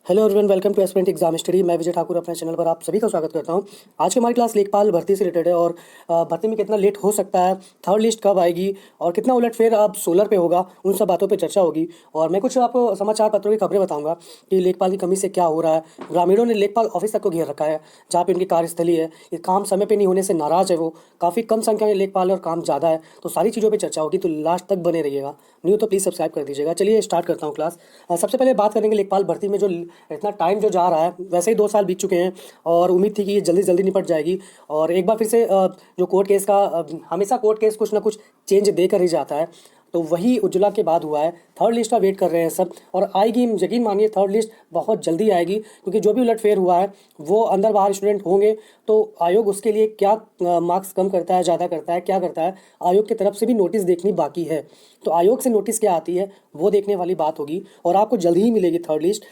Hello everyone, welcome to aspirant exam study. मैं विजय ठाकुर अपने channel पर आप सभी का स्वागत करता हूं। आज की हमारी क्लास लेखपाल भर्ती से रिलेटेड है और भर्ती में कितना लेट हो सकता है, थर्ड लिस्ट कब आएगी और कितना उलटफेर अब सोलर पे होगा, उन सब बातों पे चर्चा होगी। और मैं कुछ आपको समाचार पत्रों की खबरें बताऊंगा कि लेखपाल की कमी से क्या हो रहा है। ग्रामीणों ने लेखपाल ऑफिस तक को घेर रखा है, जहाँ पे उनकी कार्यस्थली है। ये काम समय पर नहीं होने से नाराज है, वो काफ़ी कम संख्या में लेखपाल और काम ज़्यादा है। तो सारी चीज़ों पर चर्चा होगी, तो लास्ट तक बने रहिएगा। न्यू तो प्लीज़ सब्सक्राइब कर दीजिएगा। चलिए स्टार्ट करता हूँ क्लास। सबसे पहले बात करेंगे लेखपाल भर्ती में जो इतना टाइम जो जा रहा है। वैसे ही 2 साल बीत चुके हैं और उम्मीद थी कि ये जल्दी जल्दी निपट जाएगी। और एक बार फिर से जो कोर्ट केस का हमेशा कोर्ट केस कुछ ना कुछ चेंज देकर ही जाता है, तो वही उज्ज्वला के बाद हुआ है। थर्ड लिस्ट का वेट कर रहे हैं सब और आएगी, यकीन मानिए थर्ड लिस्ट बहुत जल्दी आएगी, क्योंकि जो भी उलटफेर हुआ है वो अंदर बाहर स्टूडेंट होंगे। तो आयोग उसके लिए क्या मार्क्स कम करता है, ज़्यादा करता है, क्या करता है, आयोग की तरफ से भी नोटिस देखनी बाकी है। तो आयोग से नोटिस क्या आती है वो देखने वाली बात होगी और आपको जल्दी ही मिलेगी थर्ड लिस्ट।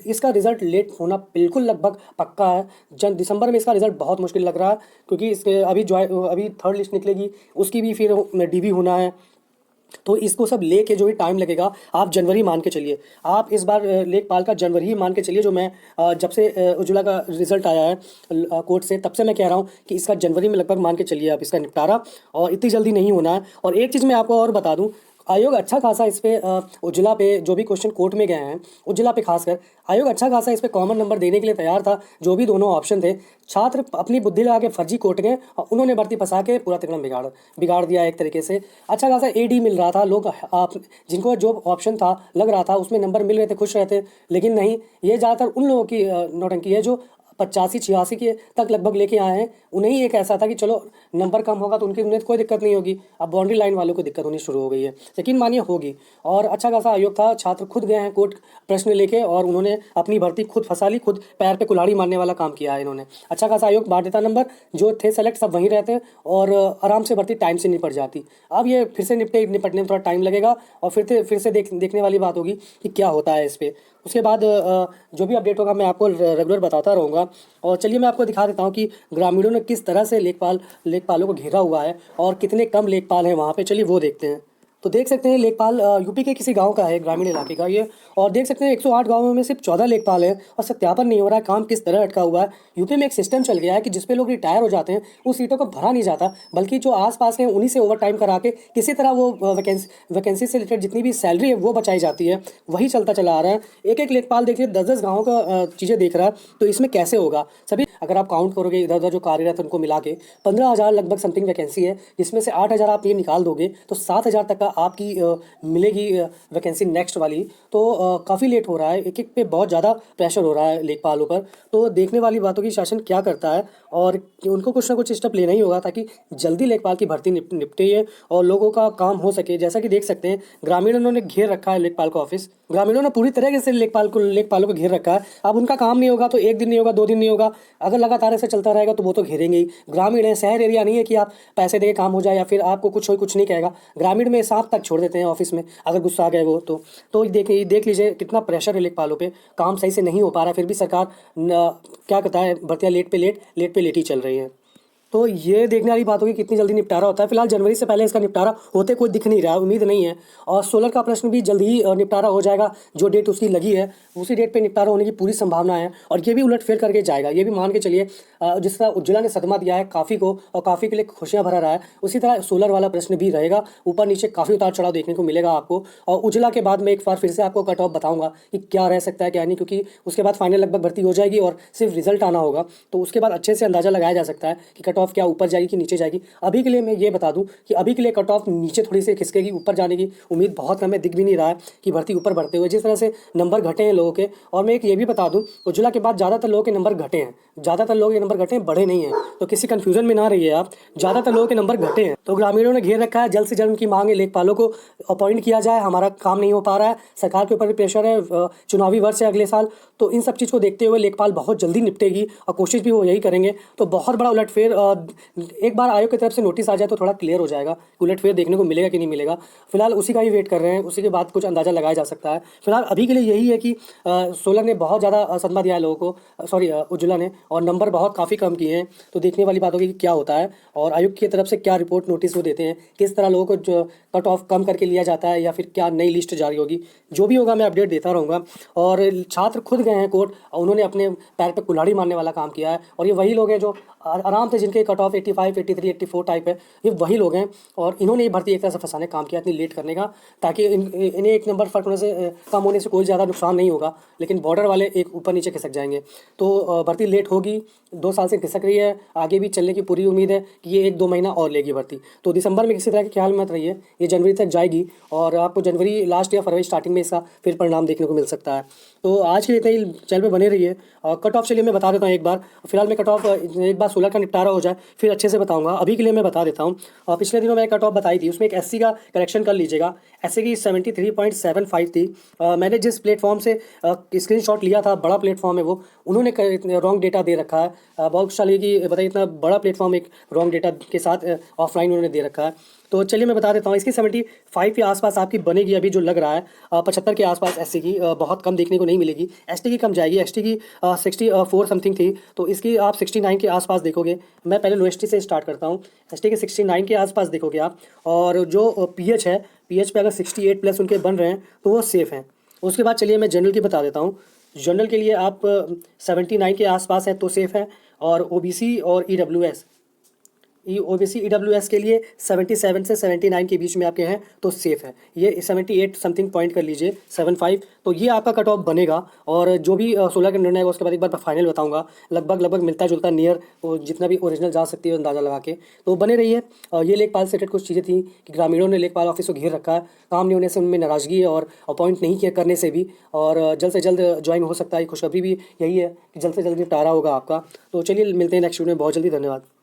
इसका रिजल्ट लेट होना बिल्कुल लगभग पक्का है। दिसंबर में इसका रिजल्ट बहुत मुश्किल लग रहा है, क्योंकि इसके अभी थर्ड लिस्ट निकलेगी, उसकी भी फिर डीवी होना है। तो इसको सब लेके जो भी टाइम लगेगा, आप जनवरी मान के चलिए। आप इस बार लेखपाल का जनवरी ही मान के चलिए। जो मैं जब से उज्ज्वला का रिजल्ट आया है कोर्ट से, तब से मैं कह रहा हूँ कि इसका जनवरी में लगभग मान के चलिए आप इसका निपटारा, और इतनी जल्दी नहीं होना है। और एक चीज़ मैं आपको और बता दूँ, आयोग अच्छा खासा इस पे उज्ज्वला पे जो भी क्वेश्चन कोर्ट में गए हैं, उज्ज्वला पे खासकर आयोग अच्छा खासा इस पे कॉमन नंबर देने के लिए तैयार था। जो भी दोनों ऑप्शन थे, छात्र अपनी बुद्धि लगा के फर्जी कोर्ट गए और उन्होंने भर्ती फंसा के पूरा तिकड़म बिगाड़ दिया एक तरीके से। अच्छा खासा एडी मिल रहा था, लोग जिनको जो ऑप्शन था लग रहा था उसमें नंबर मिल रहे थे, खुश रहते। लेकिन नहीं, ये ज़्यादातर उन लोगों की नौटंकी है जो 85-86 के तक लगभग लेके आए हैं। उन्हें ही एक ऐसा था कि चलो नंबर कम होगा तो उन्हें कोई दिक्कत नहीं होगी। अब बाउंड्री लाइन वालों को दिक्कत होनी शुरू हो गई है, यकीन मानिए होगी। और अच्छा खासा आयोग था, छात्र खुद गए हैं कोर्ट प्रश्न लेके और उन्होंने अपनी भर्ती खुद फंसा ली, खुद पैर पे कुल्हाड़ी मारने वाला काम किया है इन्होंने। अच्छा खासा आयोग बांट देता नंबर, जो थे सेलेक्ट सब वहीं रहते और आराम से भर्ती टाइम से निपट जाती। अब ये फिर से निपटने में थोड़ा टाइम लगेगा और फिर से देखने वाली बात होगी कि क्या होता है इस पर। उसके बाद जो भी अपडेट होगा मैं आपको रेगुलर बताता रहूँगा। और चलिए मैं आपको दिखा देता हूँ कि ग्रामीणों ने किस तरह से लेखपालों को घेरा हुआ है और कितने कम लेखपाल हैं वहाँ पे। चलिए वो देखते हैं। तो देख सकते हैं लेखपाल यूपी के किसी गांव का है, ग्रामीण इलाके का ये। और देख सकते हैं 108 गांवों में सिर्फ 14 लेखपाल हैं और सत्यापन नहीं हो रहा है, काम किस तरह अटका हुआ है। यूपी में एक सिस्टम चल गया है कि जिसपे लोग रिटायर हो जाते हैं उस सीटों को भरा नहीं जाता, बल्कि जो आसपास हैं उन्हीं से ओवर टाइम करा के किसी तरह वो वैकेंसी से रिलेटेड जितनी भी सैलरी है वो बचाई जाती है। वही चलता चला आ रहा है। एक एक लेखपाल देखिए 10-10 गाँव का चीज़ें देख रहा है। तो इसमें कैसे होगा सभी, अगर आप काउंट करोगे इधर उधर जो कार्यरत उनको मिला के 15,000 लगभग समथिंग वैकेंसी है, जिसमें से 8,000 आप ये निकाल दोगे तो 7,000 तक का आपकी मिलेगी वैकेंसी नेक्स्ट वाली। तो काफ़ी लेट हो रहा है, एक एक पे बहुत ज़्यादा प्रेशर हो रहा है लेखपालों पर। तो देखने वाली बातों की शासन क्या करता है और उनको कुछ ना कुछ स्टेप लेना ही होगा ताकि जल्दी लेखपाल की भर्ती निपटे और लोगों का काम हो सके। जैसा कि देख सकते हैं ग्रामीणों ने घेर रखा है लेखपाल का ऑफिस, ग्रामीणों ने पूरी तरीके से लेखपालों को घेर रखा है। अब उनका काम नहीं होगा तो एक दिन नहीं होगा, 2 दिन नहीं होगा, अगर लगातार ऐसे चलता रहेगा तो वो तो घेरेंगे ही। ग्रामीण है, शहर एरिया नहीं है कि आप पैसे दे के काम हो जाए या फिर आपको कुछ नहीं कहेगा। ग्रामीण में सांप तक छोड़ देते हैं ऑफिस में अगर गुस्सा आ गए वो तो देख लीजिए कितना प्रेशर है लेखपालों पे। काम सही से नहीं हो पा रहा, फिर भी सरकार क्या कहता है, भर्तियाँ लेट पे लेट ही चल रही हैं। तो ये देखने वाली बात होगी कितनी जल्दी निपटारा होता है। फिलहाल जनवरी से पहले इसका निपटारा होते कोई दिख नहीं रहा, उम्मीद नहीं है। और सोलर का प्रश्न भी जल्दी ही निपटारा हो जाएगा, जो डेट उसकी लगी है उसी डेट पे निपटारा होने की पूरी संभावना है। और ये भी उलटफेर करके जाएगा, ये भी मान के चलिए। जिस तरह उज्ज्वला ने सदमा दिया है काफ़ी को और काफ़ी के लिए खुशियाँ भरा रहा है, उसी तरह सोलर वाला प्रश्न भी रहेगा। ऊपर नीचे काफ़ी उतार चढ़ाव देखने को मिलेगा आपको। और उज्ज्वला के बाद मैं एक बार फिर से आपको कट ऑफ बताऊँगा कि क्या रह सकता है क्या नहीं, क्योंकि उसके बाद फाइनल लगभग भर्ती हो जाएगी और सिर्फ रिजल्ट आना होगा। तो उसके बाद अच्छे से अंदाज़ा लगाया जा सकता है कि कट ऑफ क्या ऊपर जाएगी कि नीचे जाएगी। अभी के लिए मैं ये बता दूं कि अभी के लिए कट ऑफ नीचे थोड़ी सी खिसकेगी, ऊपर जाने की उम्मीद बहुत कम है, दिख भी नहीं रहा है कि भर्ती ऊपर बढ़ते हुए। जिस तरह से नंबर घटे हैं लोगों के, और मैं एक ये भी बता दूं उज्ज्वला के बाद ज़्यादातर लोगों के नंबर घटे हैं, ज़्यादातर लोगों के नंबर घटे हैं, बढ़े नहीं हैं। तो किसी कन्फ्यूजन में ना रहिए आप, ज़्यादातर लोगों के नंबर घटे हैं। तो ग्रामीणों ने घेर रखा है, जल्द से जल्द उनकी मांग है लेखपालों को अपॉइंट किया जाए। हमारा काम नहीं हो पा रहा है, सरकार के ऊपर भी प्रेशर है, चुनावी वर्ष है अगले साल। तो इन सब चीज़ को देखते हुए लेखपाल बहुत जल्दी निपटेगी और कोशिश भी वो यही करेंगे। तो बहुत बड़ा उलटफेर एक बार आयोग की तरफ से नोटिस आ जाए तो थोड़ा क्लियर हो जाएगा कि उलटफेर देखने को मिलेगा कि नहीं मिलेगा। फिलहाल उसी का ही वेट कर रहे हैं, उसी के बाद कुछ अंदाज़ा लगाया जा सकता है। फिलहाल अभी के लिए यही है कि सोलर ने बहुत ज़्यादा सदमा दिया है लोगों को, सॉरी उज्ज्वला ने, और नंबर बहुत काफ़ी कम किए हैं। तो देखने वाली बात होगी कि क्या होता है और आयोग की तरफ से क्या रिपोर्ट नोटिस वो देते हैं, किस तरह लोगों को जो कट ऑफ कम करके लिया जाता है या फिर क्या नई लिस्ट जारी होगी। जो भी होगा मैं अपडेट देता रहूँगा। और छात्र खुद गए हैं कोर्ट और उन्होंने अपने पैर पे कुल्हाड़ी मारने वाला काम किया है। और ये वही लोग हैं जो आराम से, जिनके कट ऑफ 85, 83, 84 टाइप है, ये वही लोग हैं। और इन्होंने ये भर्ती एक तरह से फंसाने का काम किया इतनी लेट करने का, ताकि इन्हें एक नंबर फर्क होने से कम होने से कोई ज़्यादा नुकसान नहीं होगा, लेकिन बॉर्डर वाले एक ऊपर नीचे खिसक जाएंगे। तो भर्ती लेट होगी, 2 साल से खिसक रही है, आगे भी चलने की पूरी उम्मीद है कि ये 1-2 महीना और लेगी भर्ती। तो दिसंबर में किसी तरह के ख्याल मत रहिए, ये जनवरी तक जाएगी और आपको जनवरी लास्ट या फरवरी स्टार्टिंग में इसका फिर परिणाम देखने को मिल सकता है। तो आज के लिए इतना ही, चैनल पे बने रहिए। और कट ऑफ चलिए मैं बता देता हूँ एक बार। फिलहाल मैं कट ऑफ एक बार 16 का निपटारा हो जाए फिर अच्छे से बताऊंगा, अभी के लिए मैं बता देता हूँ। पिछले दिनों मैंने कट ऑफ बताई थी, उसमें एक एससी का करेक्शन कर लीजिएगा। एससी की 73.75 थी। मैंने जिस प्लेटफॉर्म से स्क्रीनशॉट लिया था, बड़ा प्लेटफॉर्म है वो, उन्होंने रॉन्ग डेटा दे रखा है। बहुत शाली कि बताइए, इतना बड़ा प्लेटफॉर्म एक रॉन्ग डेटा के साथ ऑफलाइन उन्होंने दे रखा है। तो चलिए मैं बता देता हूँ, इसकी 75 के आसपास आपकी बनेगी अभी जो लग रहा है। 75 के आसपास एससी की बहुत कम देखने को नहीं मिलेगी। एसटी की कम जाएगी, एसटी की 64 समथिंग थी, तो इसकी आप 69 के आसपास देखोगे। मैं पहले लोएसटी से स्टार्ट करता हूँ। एसटी के 69 के आसपास देखोगे आप। और जो पीएच है, पीएच पे अगर 68 प्लस उनके बन रहे हैं तो वो सेफ़ हैं। उसके बाद चलिए मैं जनरल की बता देता हूँ। जनरल के लिए आप 79 के आसपास है तो सेफ़ है। और ओबीसी और ईडब्ल्यूएस, ओबीसी ईडब्ल्यूएस के लिए 77 से 79 के बीच में आपके हैं तो सेफ़ है। ये 78 समथिंग पॉइंट कर लीजिए, 75, तो ये आपका कट ऑफ बनेगा। और जो भी 16 का निर्णय है उसके बाद एक बार फाइनल बताऊंगा। लगभग मिलता जुलता नियर, जितना भी ओरिजिनल जा सकती है अंदाज़ा लगा के, तो बने रहिए। ये लेखपाल से रिलेटेड कुछ चीज़ें थी कि ग्रामीणों ने लेखपाल ऑफिस को घेर रखा है, काम नहीं होने से उनमें नाराज़गी है और अपॉइंट नहीं किया करने से भी, और जल्द से जल्द ज्वाइन हो सकता है। खुशखबरी भी यही है कि जल्द से जल्द निपटारा होगा आपका। तो चलिए मिलते हैं नेक्स्ट वीडियो में बहुत जल्दी। धन्यवाद।